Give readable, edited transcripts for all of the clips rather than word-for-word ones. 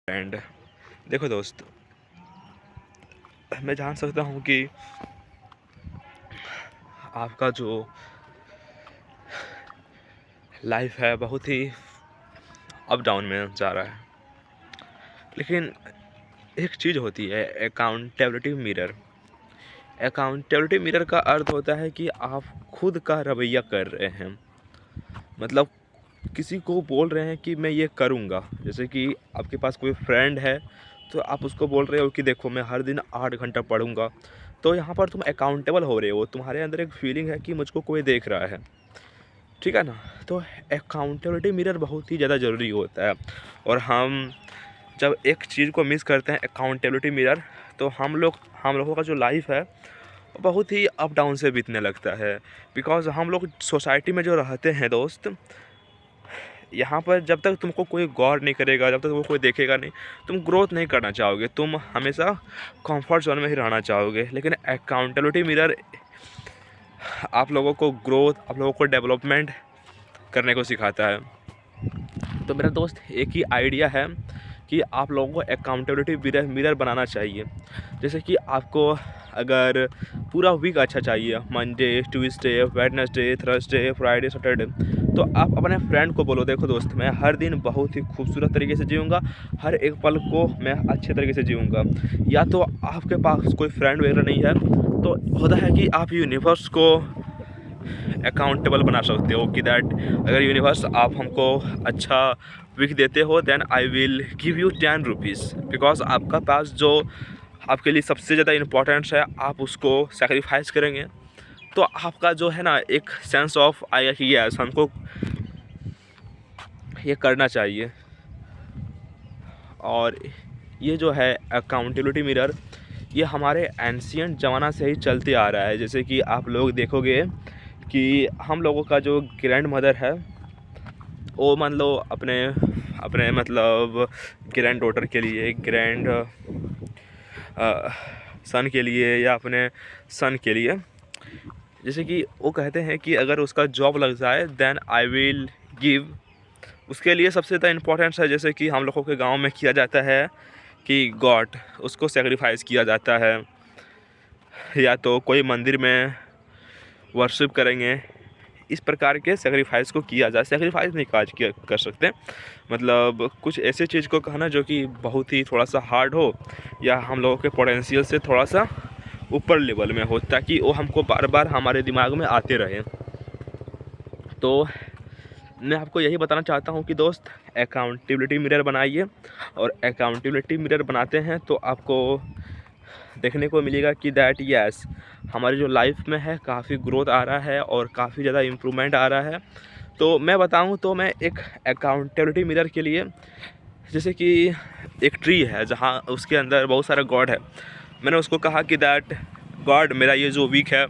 And देखो दोस्त, मैं जान सकता हूँ कि आपका जो लाइफ है बहुत ही अप डाउन में जा रहा है, लेकिन एक चीज़ होती है अकाउंटेबिलिटी मिरर। अकाउंटेबिलिटी मिरर का अर्थ होता है कि आप खुद का रवैया कर रहे हैं, मतलब किसी को बोल रहे हैं कि मैं ये करूँगा। जैसे कि आपके पास कोई फ्रेंड है तो आप उसको बोल रहे हो कि देखो मैं हर दिन 8 घंटा पढ़ूँगा, तो यहाँ पर तुम अकाउंटेबल हो रहे हो, तुम्हारे अंदर एक फीलिंग है कि मुझको कोई देख रहा है, ठीक है ना। तो अकाउंटेबिलिटी मिरर बहुत ही ज़्यादा ज़रूरी होता है। और हम जब एक चीज़ को मिस करते हैं अकाउंटेबिलिटी मिरर, तो हम लोगों का जो लाइफ है वो बहुत ही अप डाउन से बीतने लगता है। बिकॉज़ हम लोग सोसाइटी में जो रहते हैं दोस्त, यहाँ पर जब तक तुमको कोई गौर नहीं करेगा, जब तक तुमको कोई देखेगा नहीं, तुम ग्रोथ नहीं करना चाहोगे, तुम हमेशा कंफर्ट जोन में ही रहना चाहोगे। लेकिन अकाउंटेबिलिटी मिरर आप लोगों को ग्रोथ, आप लोगों को डेवलपमेंट करने को सिखाता है। तो मेरा दोस्त, एक ही आइडिया है कि आप लोगों को अकाउंटेबिलिटी मिरर बनाना चाहिए। जैसे कि आपको अगर पूरा वीक अच्छा चाहिए, Monday, Tuesday, Wednesday, Thursday, Friday, Saturday, तो आप अपने फ्रेंड को बोलो, देखो दोस्त, मैं हर दिन बहुत ही खूबसूरत तरीके से जीऊँगा, हर एक पल को मैं अच्छे तरीके से जीऊँगा। या तो आपके पास कोई फ्रेंड वगैरह नहीं है, तो होता है कि आप यूनिवर्स को अकाउंटेबल बना सकते हो कि दैट अगर यूनिवर्स आप हमको अच्छा वीक देते हो, then I will give you 10 rupees. Because आपका पास जो आपके लिए सबसे ज़्यादा इम्पोर्टेंस है, आप उसको सेक्रीफाइस करेंगे, तो आपका जो है ना एक सेंस ऑफ आएगा कि यस, हमको ये करना चाहिए। और ये जो है अकाउंटेबिलिटी मिरर, ये हमारे एंशिएंट ज़माना से ही चलते आ रहा है। जैसे कि आप लोग देखोगे कि हम लोगों का जो ग्रैंड मदर है, वो मान लो अपने अपने मतलब ग्रैंड डॉटर के लिए, ग्रैंड सन के लिए, या अपने सन के लिए, जैसे कि वो कहते हैं कि अगर उसका जॉब लग जाए देन आई विल गिव, उसके लिए सबसे ज़्यादा इम्पोर्टेंस है। जैसे कि हम लोगों के गांव में किया जाता है कि गॉड, उसको सेक्रीफाइस किया जाता है, या तो कोई मंदिर में वर्शिप करेंगे, इस प्रकार के सेक्रीफाइस को किया जाए। सेक्रीफाइस नहीं काज किया कर सकते, मतलब कुछ ऐसे चीज़ को कहना जो कि बहुत ही थोड़ा सा हार्ड हो, या हम लोगों के पोटेंशियल से थोड़ा सा ऊपर लेवल में हो, ताकि वो हमको बार बार हमारे दिमाग में आते रहे। तो मैं आपको यही बताना चाहता हूँ कि दोस्त, अकाउंटेबिलिटी मिरर बनाइए, और अकाउंटेबिलिटी मिरर बनाते हैं तो आपको देखने को मिलेगा कि दैट यस, हमारी जो लाइफ में है काफ़ी ग्रोथ आ रहा है और काफ़ी ज़्यादा इम्प्रूवमेंट आ रहा है। तो मैं बताऊँ तो मैं एक अकाउंटेबिलिटी मिरर के लिए, जैसे कि एक ट्री है जहाँ उसके अंदर बहुत सारा गॉड है, मैंने उसको कहा कि दैट गॉड, मेरा ये जो वीक है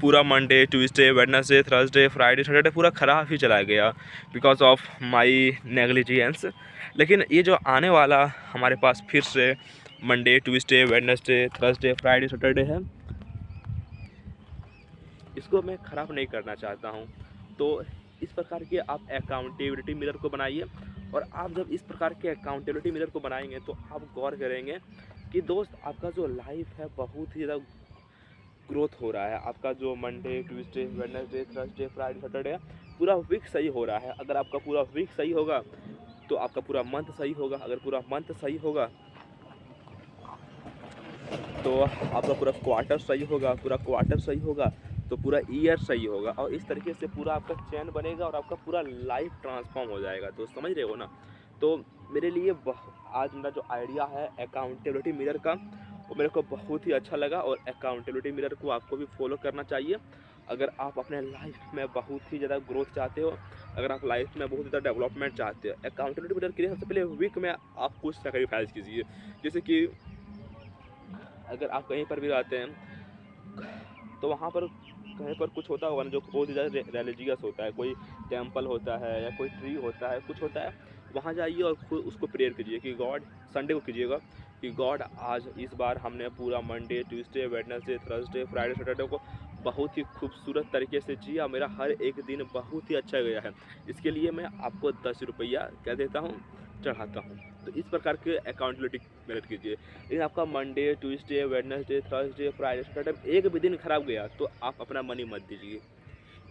पूरा Monday, Tuesday, Wednesday, Thursday, Friday, Saturday पूरा ख़राब ही चला गया बिकॉज ऑफ माई नेग्लिजेंस। लेकिन ये जो आने वाला हमारे पास फिर से Monday, Tuesday, Wednesday, Thursday, Friday, Saturday है, इसको मैं ख़राब नहीं करना चाहता हूँ। तो इस प्रकार के आप अकाउंटेबिलिटी मिरर को बनाइए, और आप जब इस प्रकार के अकाउंटेबिलिटी मिरर को बनाएंगे तो आप गौर करेंगे कि दोस्त, आपका जो लाइफ है बहुत ही ज़्यादा ग्रोथ हो रहा है। आपका जो Monday, Tuesday, Wednesday, Thursday, Friday, Saturday है, पूरा वीक सही हो रहा है। अगर आपका पूरा वीक सही होगा तो आपका पूरा मंथ सही होगा, अगर पूरा मंथ सही होगा तो आपका पूरा क्वार्टर सही होगा, पूरा क्वार्टर सही होगा तो पूरा ईयर सही होगा, और इस तरीके से पूरा आपका चैन बनेगा और आपका पूरा लाइफ ट्रांसफॉर्म हो जाएगा। तो समझ रहे हो ना। तो मेरे लिए आज मेरा जो आइडिया है अकाउंटेबिलिटी मिरर का, वो मेरे को बहुत ही अच्छा लगा, और अकाउंटेबिलिटी मिरर को आपको भी फॉलो करना चाहिए अगर आप अपने लाइफ में बहुत ही ज़्यादा ग्रोथ चाहते हो, अगर आप लाइफ में बहुत ज़्यादा डेवलपमेंट चाहते हो। अकाउंटेबिलिटी मिरर के लिए सबसे पहले वीक में आप कुछ सेक्रीफाइस कीजिए। जैसे कि अगर आप कहीं पर भी रहते हैं तो वहाँ पर कहीं पर कुछ होता होगा ना जो बहुत ही ज़्यादा रिलीजियस होता है, कोई टेम्पल होता है या कोई ट्री होता है, कुछ होता है, वहाँ जाइए और खुद उसको प्रेयर कीजिए कि गॉड, संडे को कीजिएगा कि गॉड, आज इस बार हमने पूरा Monday, Tuesday, Wednesday, Thursday, Friday, Saturday को बहुत ही खूबसूरत तरीके से जिया, मेरा हर एक दिन बहुत ही अच्छा गया है, इसके लिए मैं आपको 10 रुपया क्या देता हूँ, चढ़ाता हूँ। तो इस प्रकार के अकाउंटेबिलिटी मेथड कीजिए। लेकिन आपका Monday, Tuesday, Wednesday, Thursday, Friday, Saturday एक भी दिन खराब गया तो आप अपना मनी मत दीजिए,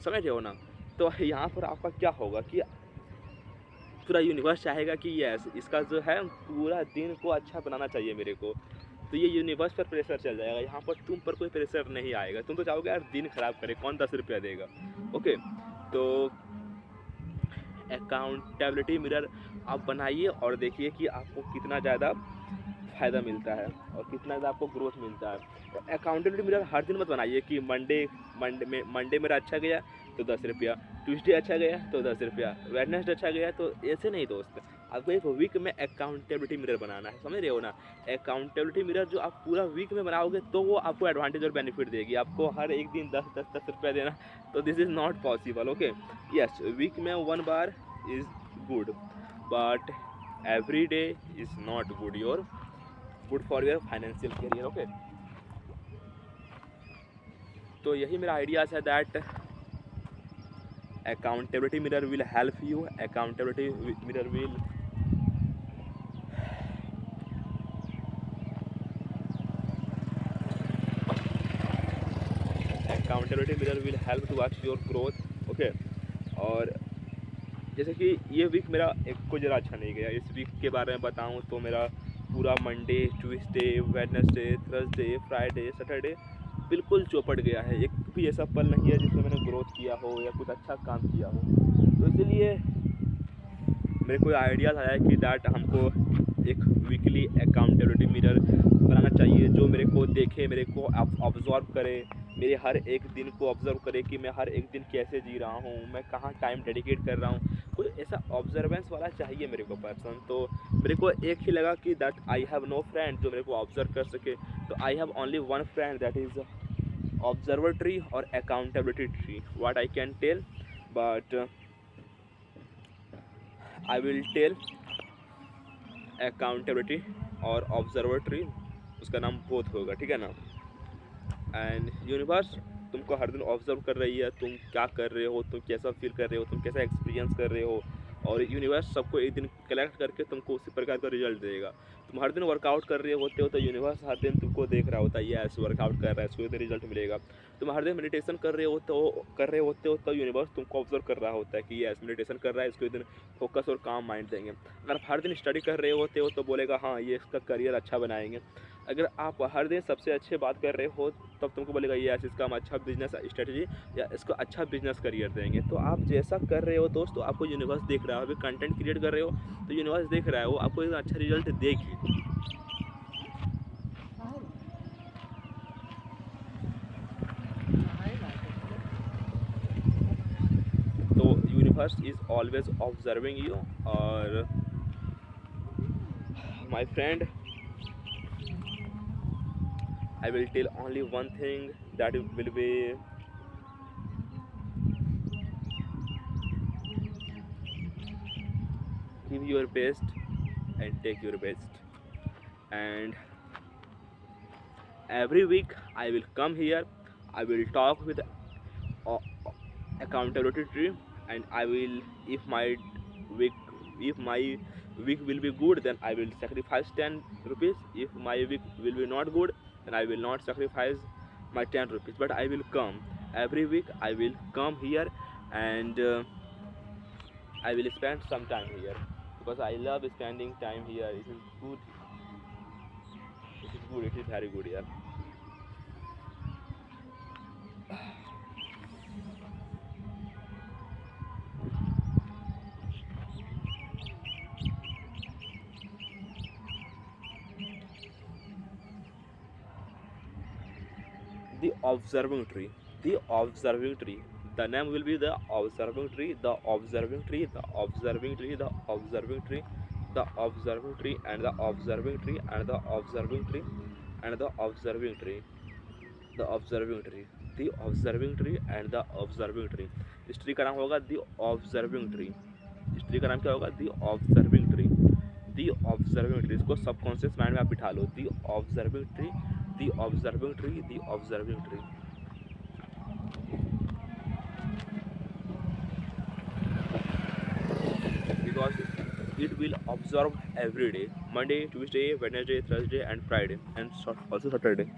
समझ रहे हो ना। तो यहाँ पर आपका क्या होगा कि पूरा यूनिवर्स चाहेगा कि यस इसका जो है पूरा दिन को अच्छा बनाना चाहिए मेरे को, तो ये यूनिवर्स पर प्रेशर चल जाएगा। यहाँ पर तुम पर कोई प्रेशर नहीं आएगा, तुम तो चाहोगे यार दिन खराब करे, कौन 10 रुपया देगा। ओके, तो अकाउंटेबिलिटी मिरर आप बनाइए और देखिए कि आपको कितना ज़्यादा फ़ायदा मिलता है और कितना ज़्यादा आपको ग्रोथ मिलता है। तो अकाउंटेबिलिटी मिरर हर दिन मत बनाइए कि मंडे मेरा अच्छा गया तो 10 रुपया, ट्यूसडे अच्छा गया तो 10 रुपया, वेडनेसडे अच्छा गया तो ऐसे नहीं दोस्त। आपको एक वीक में अकाउंटेबिलिटी मिरर बनाना है, समझ रहे हो ना। अकाउंटेबिलिटी मिरर जो आप पूरा वीक में बनाओगे तो वो आपको एडवांटेज और बेनिफिट देगी। आपको हर एक दिन 10 रुपया देना तो this is not possible. Okay, yes week में 1 बार is good but every day is not good for your financial career. Okay, तो यही मेरा आइडियाज़ है that accountability mirror will help you. Accountability mirror will help to watch your growth. Okay, और जैसे कि ये वीक मेरा एक को ज़रा अच्छा नहीं गया। इस वीक के बारे में बताऊं तो मेरा पूरा Monday, Tuesday, Wednesday, Thursday, Friday, Saturday बिल्कुल चौपट गया है। एक भी ऐसा पल नहीं है जिसमें मैंने ग्रोथ किया हो या कुछ अच्छा काम किया हो। तो इसीलिए मेरे को आइडियाज़ आया कि दैट हमको एक वीकली अकाउंटेबिलिटी मिरर बनाना चाहिए जो मेरे को देखे, मेरे को ऑब्जर्व करे, मेरे हर एक दिन को ऑब्जर्व करे कि मैं हर एक दिन कैसे जी रहा हूँ, मैं कहाँ टाइम डेडिकेट कर रहा हूँ। कोई ऐसा ऑब्जर्वेंस वाला चाहिए मेरे को पर्सन। तो मेरे को एक ही लगा कि that I have no friend जो मेरे को ऑब्जर्व कर सके। तो I have only one friend that is observer tree और accountability tree. What I can tell, but I will tell accountability और ऑब्जर्वर ट्री, उसका नाम बोथ होगा, ठीक है ना। एंड यूनिवर्स तुमको हर दिन ऑब्जर्व कर रही है, तुम क्या कर रहे हो, तुम कैसा फील कर रहे हो, तुम कैसा एक्सपीरियंस कर रहे हो, और यूनिवर्स सबको एक दिन कलेक्ट करके तुमको उसी प्रकार का रिजल्ट देगा। तुम हर दिन वर्कआउट कर रहे होते हो तो यूनिवर्स हर दिन तुमको देख रहा होता है, यस वर्कआउट कर रहा है, इसको एक दिन रिजल्ट मिलेगा। तुम हर दिन मेडिटेशन कर रहे होते हो तो यूनिवर्स तुमको ऑब्जर्व कर रहा होता है कि यस मेडिटेशन कर रहा है, इसको एक दिन फोकस और काम माइंड देंगे। अगर आप हर दिन स्टडी कर रहे होते हो तो बोलेगा हाँ ये इसका करियर अच्छा बनाएंगे। अगर आप हर दिन सबसे अच्छे बात कर रहे हो तब तुमको बोलेगा यस इसका हम अच्छा बिजनेस स्ट्रेटजी या इसको अच्छा बिजनेस करियर देंगे। तो आप जैसा कर रहे हो दोस्तों आपको यूनिवर्स देख रहा है। अभी कंटेंट क्रिएट कर रहे हो तो यूनिवर्स देख रहा है, वो आपको एक अच्छा रिजल्ट देगी। तो universe is always observing you. और my friend I will tell only one thing, that will be give your best and take your best. And every week I will come here, I will talk with accountability tree, and I will, week if my week will be good then I will sacrifice 10 rupees. If my week will be not good then I will not sacrifice my 10 rupees, but I will come every week. I will come here and I will spend some time here because I love spending time here. It is good, it is very good here. The observing tree, the observing tree, the name will be the observing tree, the observing tree, the observing tree, the observing tree, the observing tree, and the observing tree, and the observing tree, and the observing tree, the observing tree, the observing tree, and the observing tree. इस tree का नाम होगा the observing tree. इस tree का नाम क्या होगा? the observing tree, the observing tree. इसको सबकॉन्शियस माइंड में आप बिठा लो, the observing tree, the observing tree, the observing tree. Because it will observe every day, Monday, Tuesday, Wednesday, Thursday, and Friday, and also Saturday.